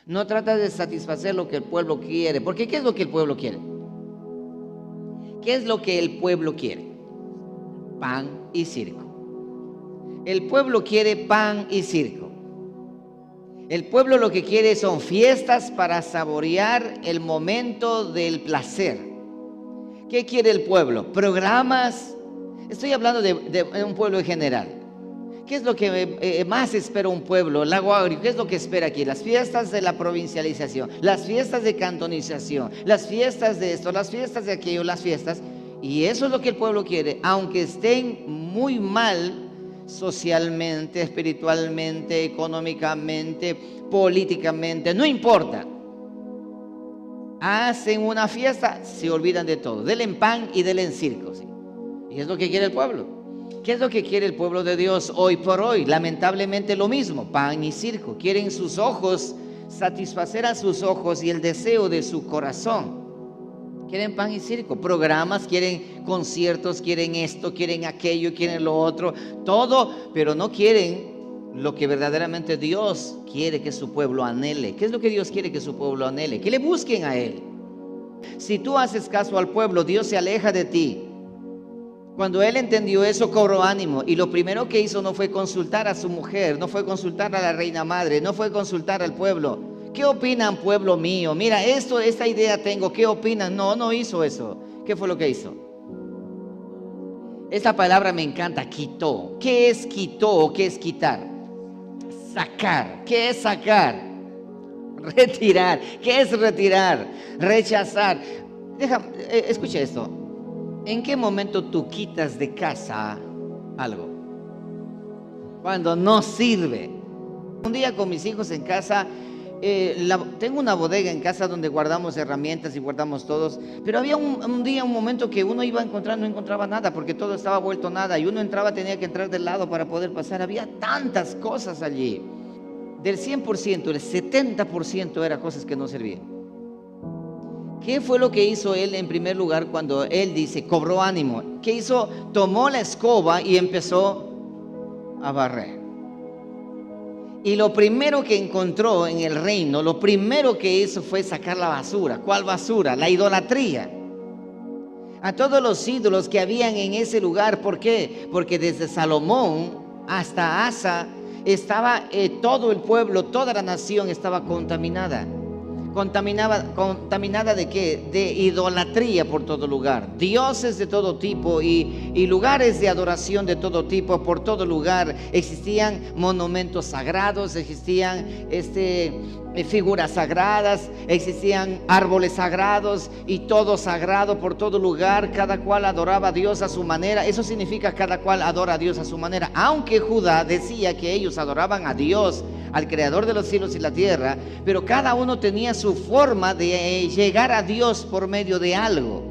No trata de satisfacer lo que el pueblo quiere. Porque ¿qué es lo que el pueblo quiere? ¿Qué es lo que el pueblo quiere? Pan y circo. El pueblo quiere pan y circo. El pueblo lo que quiere son fiestas para saborear el momento del placer. ¿Qué quiere el pueblo? Programas. Estoy hablando de un pueblo en general. ¿Qué es lo que más espera un pueblo? Lago Agrio, ¿qué es lo que espera aquí? Las fiestas de la provincialización, las fiestas de cantonización, las fiestas de esto, las fiestas de aquello, las fiestas. Y eso es lo que el pueblo quiere, aunque estén muy mal socialmente, espiritualmente, económicamente, políticamente, no importa. Hacen una fiesta, se olvidan de todo. Denle pan y denle circo, ¿sí? Y es lo que quiere el pueblo. ¿Qué es lo que quiere el pueblo de Dios hoy por hoy? Lamentablemente lo mismo, pan y circo. Quieren sus ojos, satisfacer a sus ojos y el deseo de su corazón. Quieren pan y circo, programas, quieren conciertos, quieren esto, quieren aquello, quieren lo otro, todo, pero no quieren lo que verdaderamente Dios quiere que su pueblo anhele. ¿Qué es lo que Dios quiere que su pueblo anhele? Que le busquen a Él. Si tú haces caso al pueblo, Dios se aleja de ti. Cuando él entendió eso, cobró ánimo, y lo primero que hizo no fue consultar a su mujer, no fue consultar a la reina madre, no fue consultar al pueblo. ¿Qué opinan, pueblo mío? Mira, esta idea tengo, ¿qué opinan? No hizo eso. ¿Qué fue lo que hizo? Esta palabra me encanta, quitó. ¿Qué es quitó o qué es quitar? Sacar. ¿Qué es sacar? Retirar. ¿Qué es retirar? Rechazar. Escucha esto. ¿En qué momento tú quitas de casa algo? Cuando no sirve. Un día con mis hijos en casa, tengo una bodega en casa donde guardamos herramientas y guardamos todos, pero había un momento que uno iba a encontrar, no encontraba nada porque todo estaba vuelto nada, y uno entraba, tenía que entrar del lado para poder pasar. Había tantas cosas allí. Del 100%, el 70% era cosas que no servían. ¿Qué fue lo que hizo él en primer lugar cuando él dice, cobró ánimo? ¿Qué hizo? Tomó la escoba y empezó a barrer. Y lo primero que encontró en el reino, lo primero que hizo fue sacar la basura. ¿Cuál basura? La idolatría. A todos los ídolos que habían en ese lugar. ¿Por qué? Porque desde Salomón hasta Asa estaba todo el pueblo, toda la nación estaba contaminada. ¿Contaminada de qué? De idolatría por todo lugar. Dioses de todo tipo y lugares de adoración de todo tipo por todo lugar. Existían monumentos sagrados, existían figuras sagradas, existían árboles sagrados y todo sagrado por todo lugar. Cada cual adoraba a Dios a su manera. Eso significa cada cual adora a Dios a su manera. Aunque Judá decía que ellos adoraban a Dios, al creador de los cielos y la tierra, pero cada uno tenía su forma de llegar a Dios por medio de algo.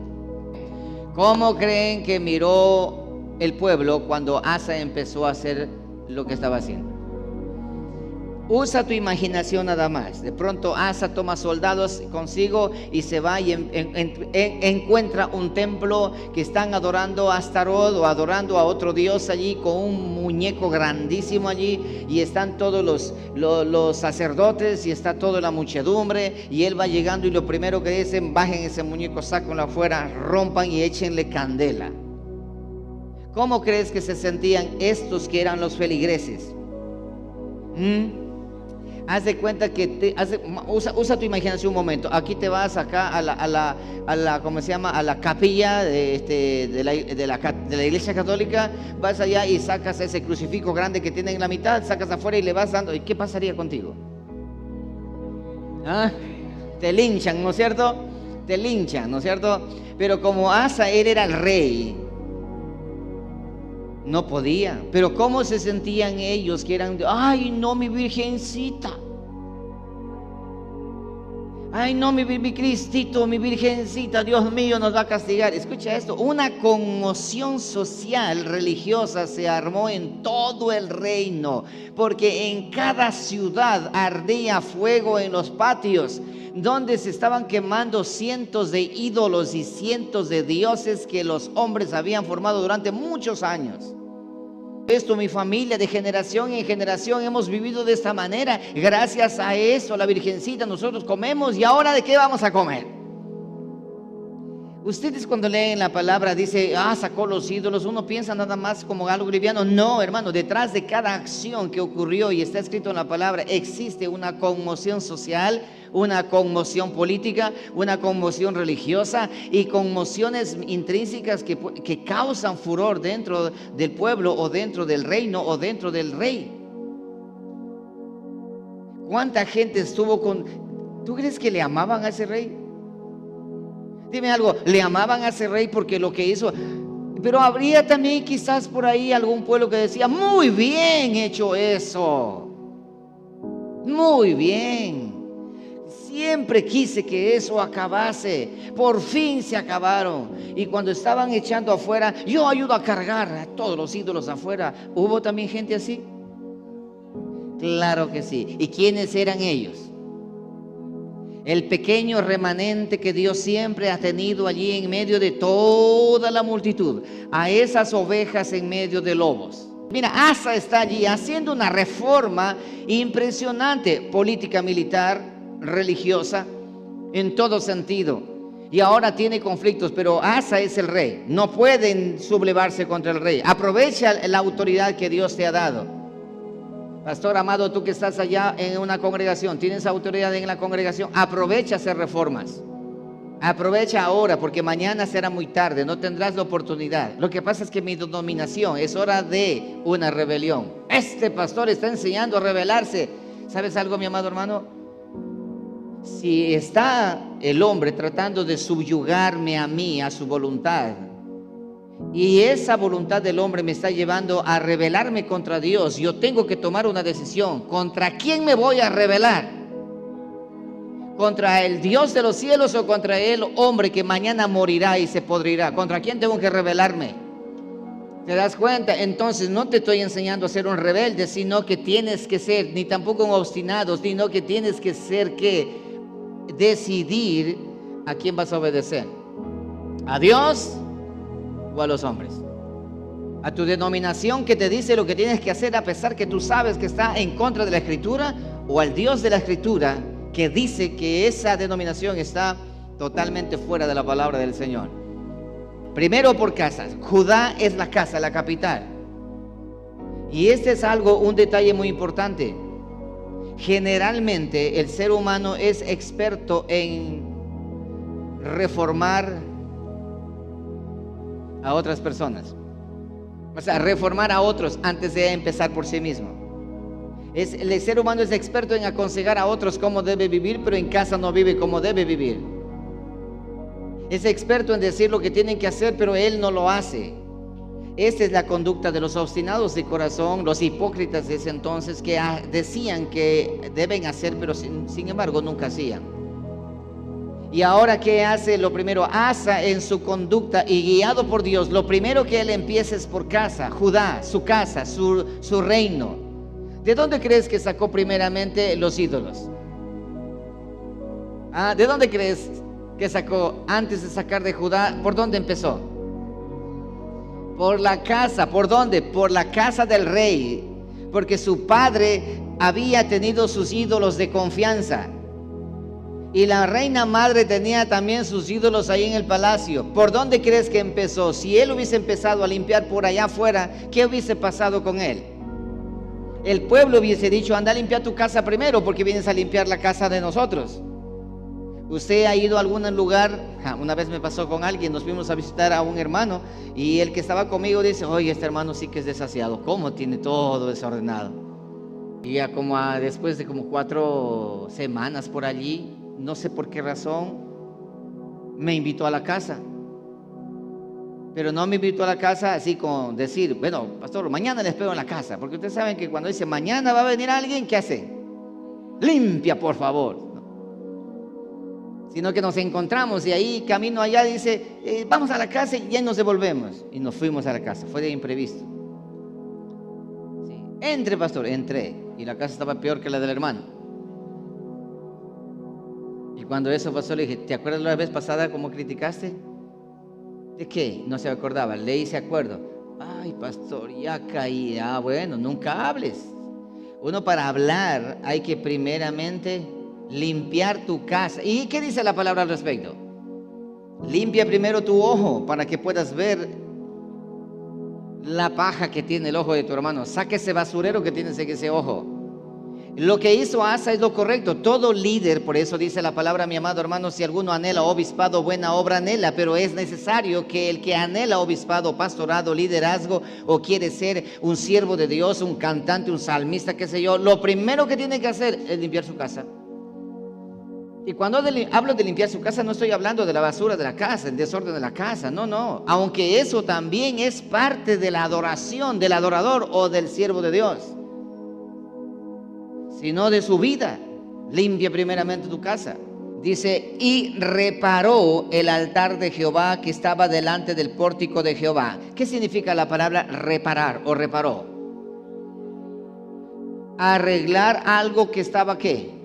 ¿Cómo creen que miró el pueblo cuando Asa empezó a hacer lo que estaba haciendo? Usa tu imaginación nada más. De pronto Asa toma soldados consigo y se va y encuentra un templo que están adorando a Astarot o adorando a otro dios allí, con un muñeco grandísimo allí, y están todos los sacerdotes y está toda la muchedumbre, y él va llegando y lo primero que dicen: bajen ese muñeco, sáquenlo afuera, rompan y échenle candela. ¿Cómo crees que se sentían estos que eran los feligreses? Haz de cuenta que usa tu imaginación un momento. Aquí te vas acá a la ¿cómo se llama? A la capilla de la iglesia católica. Vas allá y sacas ese crucifijo grande que tienen en la mitad, sacas afuera y le vas dando. ¿Y qué pasaría contigo? Te linchan, ¿no es cierto? Te linchan, ¿no es cierto? Pero como Asa, él era el rey, no podía. Pero ¿cómo se sentían ellos que eran? Ay, no, mi virgencita. Ay, no, mi Cristito, mi virgencita, Dios mío, nos va a castigar. Escucha esto, una conmoción social religiosa se armó en todo el reino, porque en cada ciudad ardía fuego en los patios, donde se estaban quemando cientos de ídolos y cientos de dioses que los hombres habían formado durante muchos años. Esto, mi familia, de generación en generación hemos vivido de esta manera. Gracias a eso, la Virgencita, nosotros comemos. ¿Y ahora de qué vamos a comer? Ustedes cuando leen la palabra dice, sacó los ídolos, uno piensa nada más como algo liviano. No, hermano, detrás de cada acción que ocurrió y está escrito en la palabra, existe una conmoción social, una conmoción política, una conmoción religiosa y conmociones intrínsecas que causan furor dentro del pueblo o dentro del reino o dentro del rey. ¿Cuánta gente estuvo con... ¿Tú crees que le amaban a ese rey? Dime algo, le amaban a ese rey porque lo que hizo, pero habría también quizás por ahí algún pueblo que decía, muy bien hecho eso, muy bien, siempre quise que eso acabase, por fin se acabaron. Y cuando estaban echando afuera, yo ayudo a cargar a todos los ídolos afuera. ¿Hubo también gente así? Claro que sí. ¿Y quiénes eran ellos? El pequeño remanente que Dios siempre ha tenido allí en medio de toda la multitud, a esas ovejas en medio de lobos. Mira, Asa está allí haciendo una reforma impresionante, política, militar, religiosa, en todo sentido. Y ahora tiene conflictos, pero Asa es el rey, no pueden sublevarse contra el rey. Aprovecha la autoridad que Dios te ha dado. Pastor amado, tú que estás allá en una congregación, tienes autoridad en la congregación, aprovecha hacer reformas. Aprovecha ahora, porque mañana será muy tarde, no tendrás la oportunidad. Lo que pasa es que mi denominación es hora de una rebelión. Este pastor está enseñando a rebelarse. ¿Sabes algo, mi amado hermano? Si está el hombre tratando de subyugarme a mí, a su voluntad, y esa voluntad del hombre me está llevando a rebelarme contra Dios, yo tengo que tomar una decisión. ¿Contra quién me voy a rebelar? ¿Contra el Dios de los cielos o contra el hombre que mañana morirá y se podrirá? ¿Contra quién tengo que rebelarme? ¿Te das cuenta? Entonces no te estoy enseñando a ser un rebelde, sino que tienes que ser, ni tampoco un obstinado, sino que tienes que ser que decidir a quién vas a obedecer. ¿A Dios o a los hombres? A tu denominación que te dice lo que tienes que hacer a pesar que tú sabes que está en contra de la Escritura, o al Dios de la Escritura que dice que esa denominación está totalmente fuera de la palabra del Señor. Primero por casas. Judá es la casa, la capital. Y este es un detalle muy importante. Generalmente el ser humano es experto en reformar a otras personas, o sea, reformar a otros antes de empezar por sí mismo. El ser humano es experto en aconsejar a otros cómo debe vivir, pero en casa no vive como debe vivir. Es experto en decir lo que tienen que hacer, pero él no lo hace. Esta es la conducta de los obstinados de corazón, los hipócritas de ese entonces, que decían que deben hacer, pero sin embargo nunca hacían. Y ahora, ¿qué hace? Lo primero, Asa en su conducta y guiado por Dios, lo primero que él empieza es por casa, Judá, su casa, su reino. ¿De dónde crees que sacó primeramente los ídolos? ¿De dónde crees que sacó antes de sacar de Judá? ¿Por dónde empezó? Por la casa. ¿Por dónde? Por la casa del rey, porque su padre había tenido sus ídolos de confianza. Y la reina madre tenía también sus ídolos ahí en el palacio. ¿Por dónde crees que empezó? Si él hubiese empezado a limpiar por allá afuera, ¿qué hubiese pasado con él? El pueblo hubiese dicho, anda a limpiar tu casa primero, porque vienes a limpiar la casa de nosotros. ¿Usted ha ido a algún lugar? Una vez me pasó con alguien, nos fuimos a visitar a un hermano, y el que estaba conmigo dice, oye, este hermano sí que es desasiado, ¿cómo tiene todo desordenado? Y ya después de 4 semanas por allí, no sé por qué razón, me invitó a la casa. Pero no me invitó a la casa así con decir, bueno, pastor, mañana les espero en la casa. Porque ustedes saben que cuando dice, mañana va a venir alguien, ¿qué hace? Limpia, por favor. ¿No? Sino que nos encontramos y ahí, camino allá, dice, vamos a la casa y ya nos devolvemos. Y nos fuimos a la casa, fue de imprevisto. Sí. Entre, pastor, entré. Y la casa estaba peor que la del hermano. Y cuando eso pasó le dije, ¿te acuerdas la vez pasada cómo criticaste? ¿De qué? No se acordaba, le hice acuerdo. Ay, pastor, ya caí. Ah, bueno, nunca hables. Uno para hablar hay que primeramente limpiar tu casa. ¿Y qué dice la palabra al respecto? Limpia primero tu ojo para que puedas ver la paja que tiene el ojo de tu hermano. Saca ese basurero que tienes en ese ojo. Lo que hizo Asa es lo correcto. Todo líder, por eso dice la palabra, mi amado hermano, si alguno anhela obispado, buena obra anhela, pero es necesario que el que anhela obispado, pastorado, liderazgo, o quiere ser un siervo de Dios, un cantante, un salmista, qué sé yo, lo primero que tiene que hacer es limpiar su casa. Y cuando hablo de limpiar su casa, no estoy hablando de la basura de la casa, el desorden de la casa, no. Aunque eso también es parte de la adoración del adorador o del siervo de Dios, sino de su vida. Limpia primeramente tu casa. Dice, y reparó el altar de Jehová que estaba delante del pórtico de Jehová. ¿Qué significa la palabra reparar o reparó? Arreglar algo que estaba, ¿qué?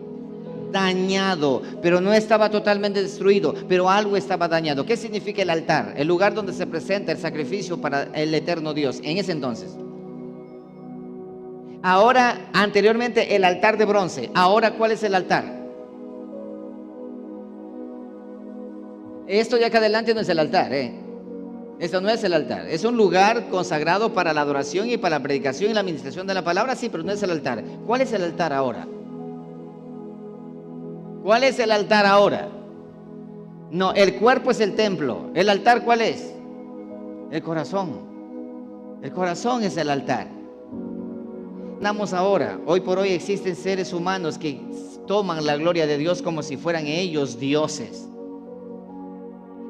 Dañado, pero no estaba totalmente destruido, pero algo estaba dañado. ¿Qué significa el altar? El lugar donde se presenta el sacrificio para el eterno Dios, en ese entonces. Ahora, anteriormente el altar de bronce. Ahora, ¿cuál es el altar? Esto de acá adelante no es el altar, Esto no es el altar. Es un lugar consagrado para la adoración y para la predicación y la administración de la palabra, sí, pero no es el altar. ¿Cuál es el altar ahora? ¿Cuál es el altar ahora? No, el cuerpo es el templo. ¿El altar cuál es? El corazón. El corazón es el altar. Andamos ahora, hoy por hoy existen seres humanos que toman la gloria de Dios como si fueran ellos dioses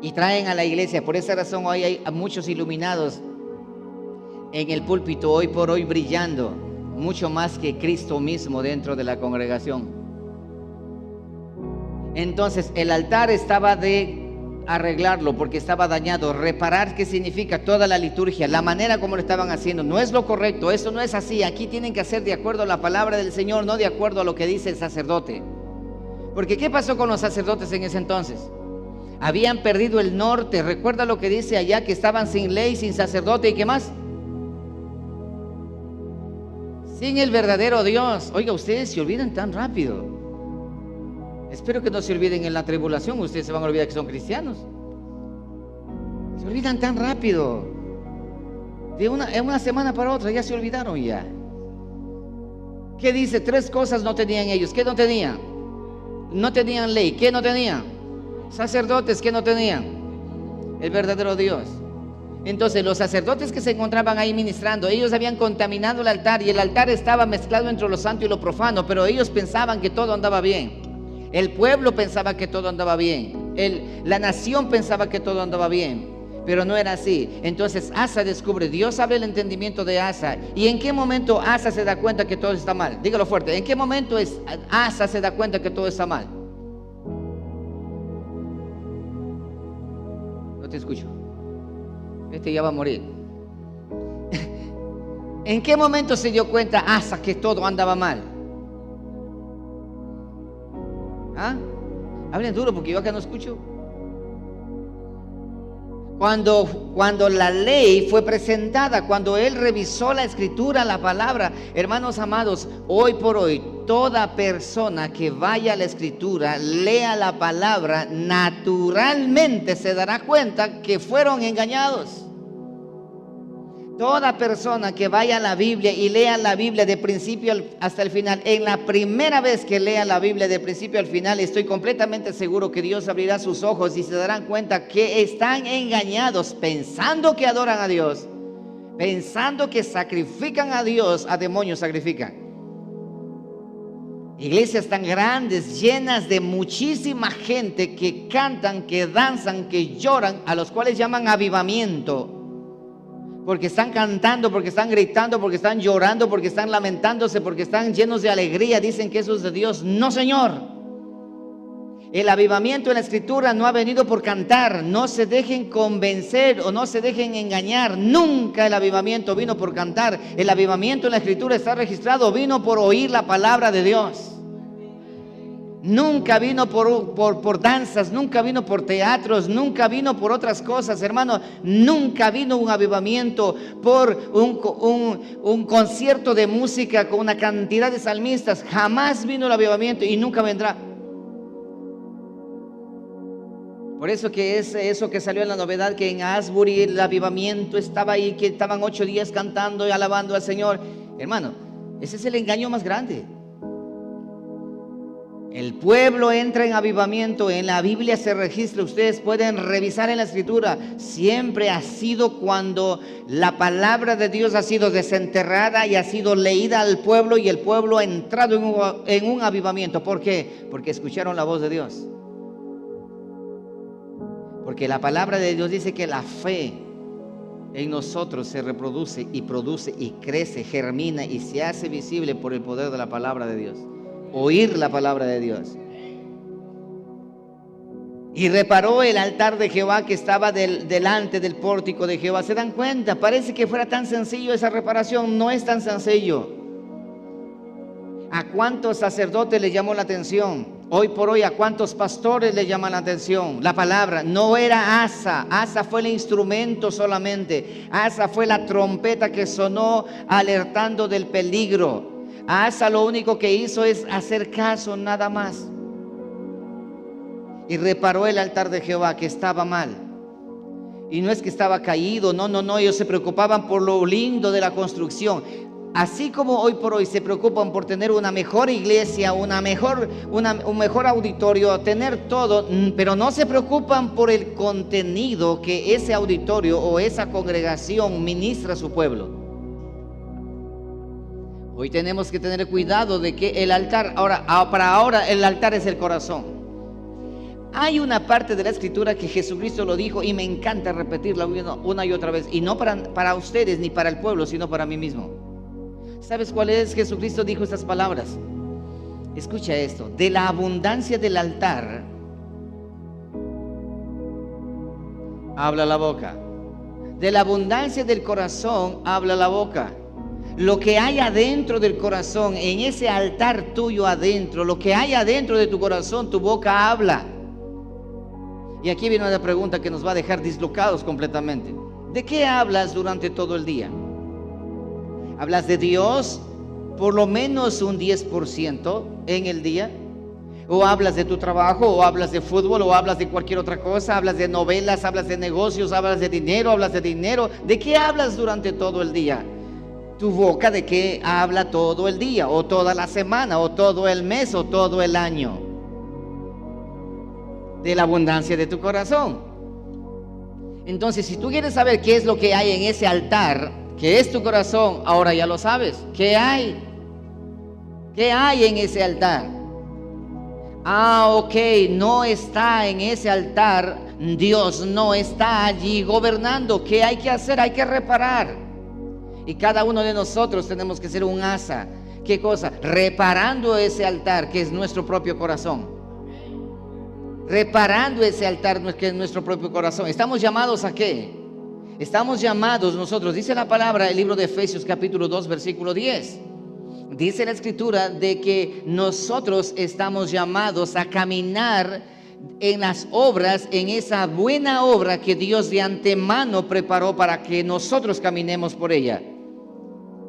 y traen a la iglesia. Por esa razón hoy hay muchos iluminados en el púlpito, hoy por hoy brillando mucho más que Cristo mismo dentro de la congregación. Entonces el altar estaba de arreglarlo porque estaba dañado. Reparar, ¿qué significa? Toda la liturgia, la manera como lo estaban haciendo, no es lo correcto, eso no es así. Aquí tienen que hacer de acuerdo a la palabra del Señor, no de acuerdo a lo que dice el sacerdote. Porque ¿qué pasó con los sacerdotes en ese entonces? Habían perdido el norte. Recuerda lo que dice allá, que estaban sin ley, sin sacerdote y ¿qué más? Sin el verdadero Dios. Oiga, ustedes se olvidan tan rápido. Espero que no se olviden en la tribulación. Ustedes se van a olvidar que son cristianos. Se olvidan tan rápido. En una semana para otra ya se olvidaron ya. ¿Qué dice? 3 cosas no tenían ellos. ¿Qué no tenían? No tenían ley. ¿Qué no tenían? Sacerdotes. ¿Qué no tenían? El verdadero Dios. Entonces los sacerdotes que se encontraban ahí ministrando, ellos habían contaminado el altar y el altar estaba mezclado entre lo santo y lo profano, pero ellos pensaban que todo andaba bien. El pueblo pensaba que todo andaba bien. La nación pensaba que todo andaba bien, pero no era así. Entonces Asa descubre, Dios abre el entendimiento de Asa. ¿Y en qué momento Asa se da cuenta que todo está mal? Dígalo fuerte. ¿En qué momento Asa se da cuenta que todo está mal? No te escucho. Este ya va a morir. ¿En qué momento se dio cuenta Asa que todo andaba mal? ¿Ah? Hablen duro porque yo acá no escucho. Cuando la ley fue presentada, cuando él revisó la escritura, la palabra, hermanos amados, hoy por hoy, toda persona que vaya a la escritura, lea la palabra, naturalmente se dará cuenta que fueron engañados. Toda persona que vaya a la Biblia y lea la Biblia de principio hasta el final, en la primera vez que lea la Biblia de principio al final, estoy completamente seguro que Dios abrirá sus ojos y se darán cuenta que están engañados, pensando que adoran a Dios, pensando que sacrifican a Dios, a demonios sacrifican. Iglesias tan grandes, llenas de muchísima gente que cantan, que danzan, que lloran, a los cuales llaman avivamiento. Porque están cantando, porque están gritando, porque están llorando, porque están lamentándose, porque están llenos de alegría. Dicen que eso es de Dios. No, Señor. El avivamiento en la escritura no ha venido por cantar. No se dejen convencer o no se dejen engañar. Nunca el avivamiento vino por cantar. El avivamiento en la escritura está registrado. Vino por oír la palabra de Dios. Nunca vino por danzas, nunca vino por teatros, nunca vino por otras cosas, hermano. Nunca vino un avivamiento por un concierto de música con una cantidad de salmistas. Jamás vino el avivamiento y nunca vendrá. Por eso que es eso que salió en la novedad, que en Asbury el avivamiento estaba ahí, que estaban 8 días cantando y alabando al Señor. Hermano, ese es el engaño más grande. El pueblo entra en avivamiento, en la Biblia se registra, ustedes pueden revisar en la Escritura, siempre ha sido cuando la palabra de Dios ha sido desenterrada y ha sido leída al pueblo y el pueblo ha entrado en un avivamiento. ¿Por qué? Porque escucharon la voz de Dios. Porque la palabra de Dios dice que la fe en nosotros se reproduce y produce y crece, germina y se hace visible por el poder de la palabra de Dios. Oír la palabra de Dios. Y reparó el altar de Jehová que estaba delante del pórtico de Jehová. ¿Se dan cuenta? Parece que fuera tan sencillo esa reparación. No es tan sencillo. ¿A cuántos sacerdotes les llamó la atención? Hoy por hoy, ¿a cuántos pastores les llama la atención? La palabra no era Asa. Asa fue el instrumento solamente. Asa fue la trompeta que sonó alertando del peligro. Asa lo único que hizo es hacer caso, nada más. Y reparó el altar de Jehová que estaba mal. Y no es que estaba caído, no, ellos se preocupaban por lo lindo de la construcción. Así como hoy por hoy se preocupan por tener una mejor iglesia, un mejor auditorio, tener todo, pero no se preocupan por el contenido que ese auditorio o esa congregación ministra a su pueblo. Hoy tenemos que tener cuidado de que el altar, para ahora el altar es el corazón. Hay una parte de la Escritura que Jesucristo lo dijo y me encanta repetirla una y otra vez. Y no para ustedes ni para el pueblo, sino para mí mismo. ¿Sabes cuál es? Jesucristo dijo estas palabras. Escucha esto. De la abundancia del altar habla la boca. De la abundancia del corazón habla la boca. Lo que hay adentro del corazón, en ese altar tuyo adentro, lo que hay adentro de tu corazón, tu boca habla. Y aquí viene una pregunta que nos va a dejar dislocados completamente. ¿De qué hablas durante todo el día? ¿Hablas de Dios por lo menos un 10% en el día? ¿O hablas de tu trabajo? ¿O hablas de fútbol? ¿O hablas de cualquier otra cosa? ¿Hablas de novelas? ¿Hablas de negocios? ¿Hablas de dinero? ¿Hablas de dinero? ¿De qué hablas durante todo el día? ¿Tu boca de qué habla todo el día? ¿O toda la semana? ¿O todo el mes? ¿O todo el año? De la abundancia de tu corazón. Entonces, si tú quieres saber qué es lo que hay en ese altar, que es tu corazón, ahora ya lo sabes. ¿Qué hay? ¿Qué hay en ese altar? Ok, no está en ese altar, Dios no está allí gobernando. ¿Qué hay que hacer? Hay que reparar. Y cada uno de nosotros tenemos que ser un asa. ¿Qué cosa? Reparando ese altar que es nuestro propio corazón. Reparando ese altar que es nuestro propio corazón. ¿Estamos llamados a qué? Estamos llamados nosotros, dice la palabra, el libro de Efesios capítulo 2 versículo 10. Dice la Escritura de que nosotros estamos llamados a caminar en las obras, en esa buena obra que Dios de antemano preparó para que nosotros caminemos por ella.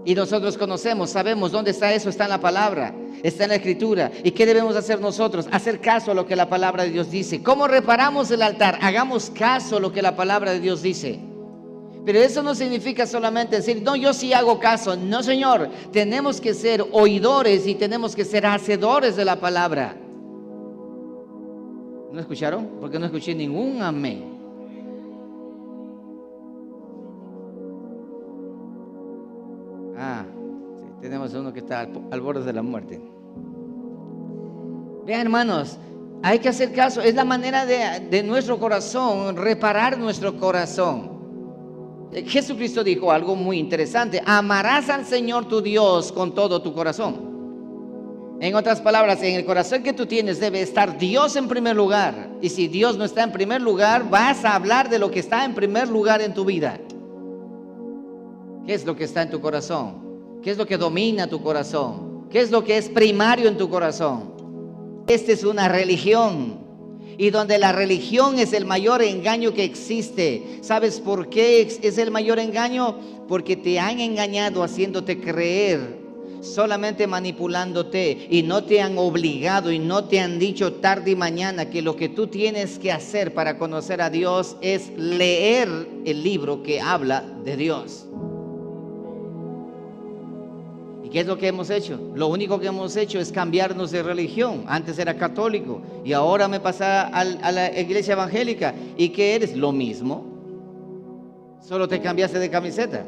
Y nosotros conocemos, sabemos dónde está eso, está en la palabra, está en la Escritura. ¿Y qué debemos hacer nosotros? Hacer caso a lo que la palabra de Dios dice. ¿Cómo reparamos el altar? Hagamos caso a lo que la palabra de Dios dice. Pero eso no significa solamente decir, no, yo sí hago caso. No, Señor, tenemos que ser oidores y tenemos que ser hacedores de la palabra. ¿No escucharon? Porque no escuché ningún amén. Sí, tenemos uno que está al borde de la muerte. Vean, hermanos, hay que hacer caso. Es la manera de nuestro corazón, reparar nuestro corazón. Jesucristo dijo algo muy interesante: amarás al Señor tu Dios con todo tu corazón. En otras palabras, en el corazón que tú tienes debe estar Dios en primer lugar. Y si Dios no está en primer lugar, vas a hablar de lo que está en primer lugar en tu vida. ¿Qué es lo que está en tu corazón? ¿Qué es lo que domina tu corazón? ¿Qué es lo que es primario en tu corazón? Esta es una religión. Y donde la religión es el mayor engaño que existe. ¿Sabes por qué es el mayor engaño? Porque te han engañado haciéndote creer, solamente manipulándote, y no te han obligado y no te han dicho tarde y mañana que lo que tú tienes que hacer para conocer a Dios es leer el libro que habla de Dios. ¿Y qué es lo que hemos hecho? Lo único que hemos hecho es cambiarnos de religión. Antes era católico y ahora me pasé a la iglesia evangélica. ¿Y qué eres? Lo mismo. Solo te cambiaste de camiseta.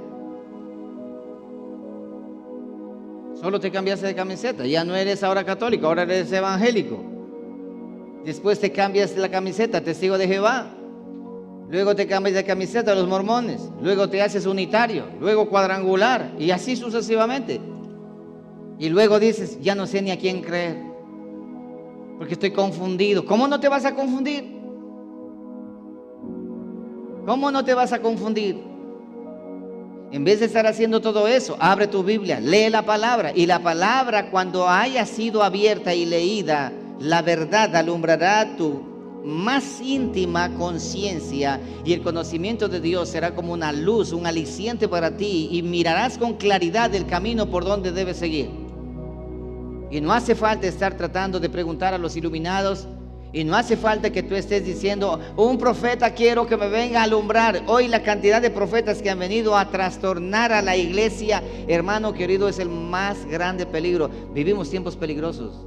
Solo te cambiaste de camiseta. Ya no eres ahora católico, ahora eres evangélico. Después te cambias de la camiseta, testigo de Jehová. Luego te cambias de camiseta a los mormones. Luego te haces unitario. Luego cuadrangular. Y así sucesivamente. Y luego dices, ya no sé ni a quién creer, porque estoy confundido. ¿Cómo no te vas a confundir? ¿Cómo no te vas a confundir? En vez de estar haciendo todo eso, abre tu Biblia, lee la palabra. Y la palabra, cuando haya sido abierta y leída, la verdad alumbrará tu más íntima conciencia, y el conocimiento de Dios será como una luz, un aliciente para ti, y mirarás con claridad el camino por donde debes seguir. Y no hace falta estar tratando de preguntar a los iluminados, y no hace falta que tú estés diciendo, un profeta quiero que me venga a alumbrar. Hoy la cantidad de profetas que han venido a trastornar a la iglesia, hermano querido, es el más grande peligro. Vivimos tiempos peligrosos.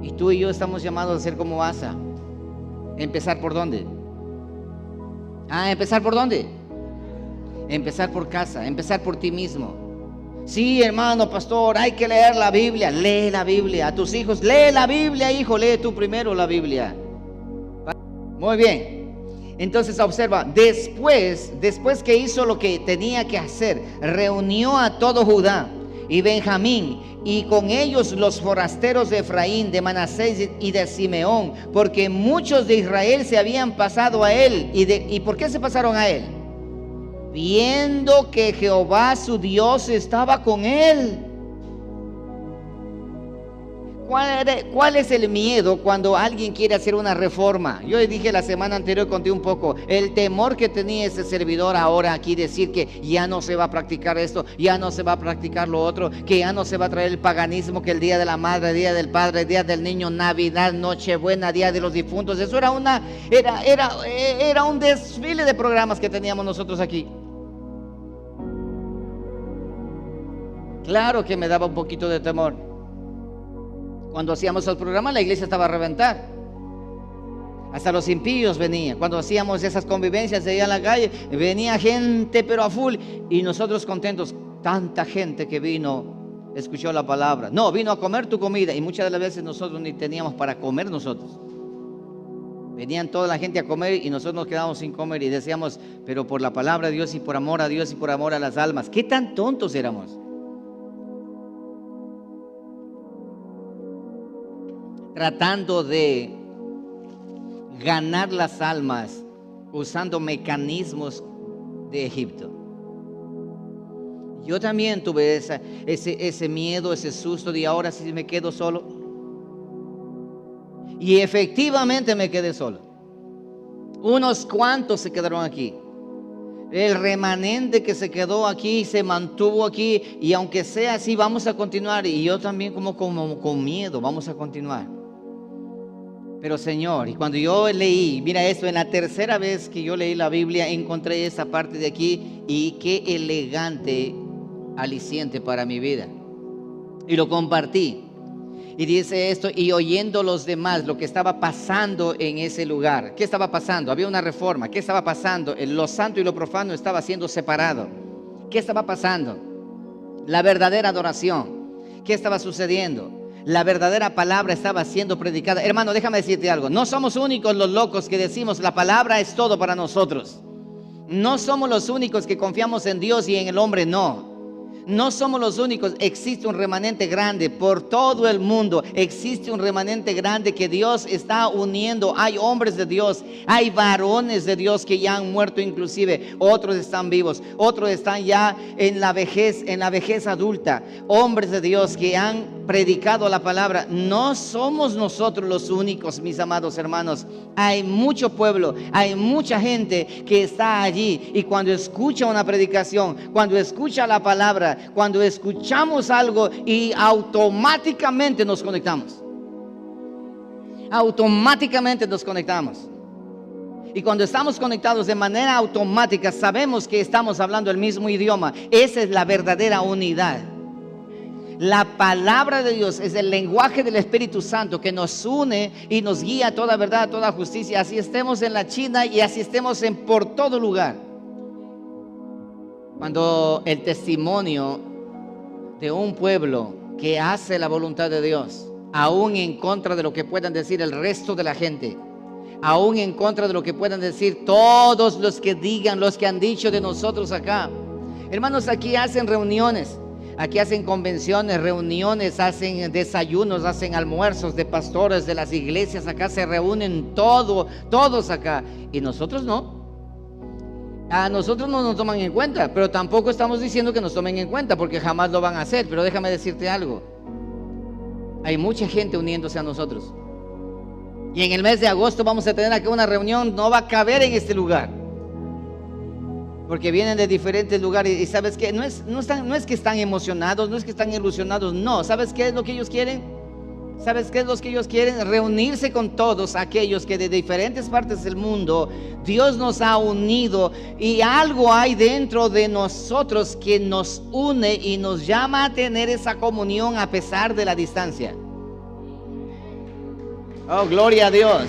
Y tú y yo estamos llamados a ser como Asa. ¿Empezar por dónde? ¿Empezar por dónde? Empezar por casa, empezar por ti mismo. Sí, hermano pastor, hay que leer la Biblia. Lee la Biblia. A tus hijos, lee la Biblia, hijo, lee tú primero la Biblia. Muy bien. Entonces observa, después que hizo lo que tenía que hacer, reunió a todo Judá y Benjamín, y con ellos los forasteros de Efraín, de Manasés y de Simeón, porque muchos de Israel se habían pasado a él. ¿Y por qué se pasaron a él? Viendo que Jehová su Dios estaba con él. ¿Cuál es el miedo cuando alguien quiere hacer una reforma? Yo le dije la semana anterior, conté un poco, el temor que tenía ese servidor ahora aquí, decir que ya no se va a practicar esto, ya no se va a practicar lo otro, que ya no se va a traer el paganismo, que el día de la madre, el día del padre, el día del niño, Navidad, Nochebuena, día de los difuntos. Eso era un desfile de programas que teníamos nosotros aquí. Claro que me daba un poquito de temor. Cuando hacíamos el programa, la iglesia estaba a reventar. Hasta los impíos venían. Cuando hacíamos esas convivencias allá en la calle, venía gente pero a full. Y nosotros contentos. Tanta gente que vino, escuchó la palabra. No, vino a comer tu comida. Y muchas de las veces nosotros ni teníamos para comer nosotros. Venían toda la gente a comer y nosotros nos quedábamos sin comer. Y decíamos, pero por la palabra de Dios y por amor a Dios y por amor a las almas. ¿Qué tan tontos éramos? Tratando de ganar las almas usando mecanismos de Egipto. Yo también tuve ese miedo, ese susto de ahora si me quedo solo. Y efectivamente me quedé solo. Unos cuantos se quedaron aquí. El remanente que se quedó aquí se mantuvo aquí, y aunque sea así vamos a continuar. Y yo también como con miedo vamos a continuar. Pero Señor, y cuando yo leí, mira esto, en la tercera vez que yo leí la Biblia, encontré esa parte de aquí, y qué elegante aliciente para mi vida. Y lo compartí. Y dice esto, y oyendo los demás lo que estaba pasando en ese lugar. ¿Qué estaba pasando? Había una reforma. ¿Qué estaba pasando? Lo santo y lo profano estaba siendo separado. ¿Qué estaba pasando? La verdadera adoración. ¿Qué estaba sucediendo? La verdadera palabra estaba siendo predicada. Hermano, déjame decirte algo. No somos únicos los locos que decimos la palabra es todo para nosotros. No somos los únicos que confiamos en Dios y en el hombre, no. No somos los únicos. Existe un remanente grande por todo el mundo. Existe un remanente grande que Dios está uniendo. Hay hombres de Dios, hay varones de Dios que ya han muerto inclusive. Otros están vivos, otros están ya en la vejez adulta. Hombres de Dios que han predicado la palabra. No somos nosotros los únicos, mis amados hermanos. Hay mucho pueblo, hay mucha gente que está allí, y cuando escucha una predicación, cuando escucha la palabra, cuando escuchamos algo, y automáticamente nos conectamos. Automáticamente nos conectamos. Y cuando estamos conectados de manera automática, sabemos que estamos hablando el mismo idioma. Esa es la verdadera unidad. La palabra de Dios es el lenguaje del Espíritu Santo que nos une y nos guía a toda verdad, a toda justicia. Así estemos en la China y así estemos por todo lugar. Cuando el testimonio de un pueblo que hace la voluntad de Dios, aún en contra de lo que puedan decir el resto de la gente, aún en contra de lo que puedan decir todos los que digan, los que han dicho de nosotros acá. Hermanos, aquí hacen reuniones. Aquí hacen convenciones, reuniones, hacen desayunos, hacen almuerzos de pastores de las iglesias. Acá se reúnen todos acá. Y nosotros no. A nosotros no nos toman en cuenta, pero tampoco estamos diciendo que nos tomen en cuenta, porque jamás lo van a hacer. Pero déjame decirte algo. Hay mucha gente uniéndose a nosotros. Y en el mes de agosto vamos a tener aquí una reunión. No va a caber en este lugar, porque vienen de diferentes lugares. Y sabes que no es que están emocionados, no es que están ilusionados, no. ¿Sabes qué es lo que ellos quieren? ¿Sabes qué es lo que ellos quieren? Reunirse con todos aquellos que de diferentes partes del mundo Dios nos ha unido, y algo hay dentro de nosotros que nos une y nos llama a tener esa comunión a pesar de la distancia. Oh, gloria a Dios.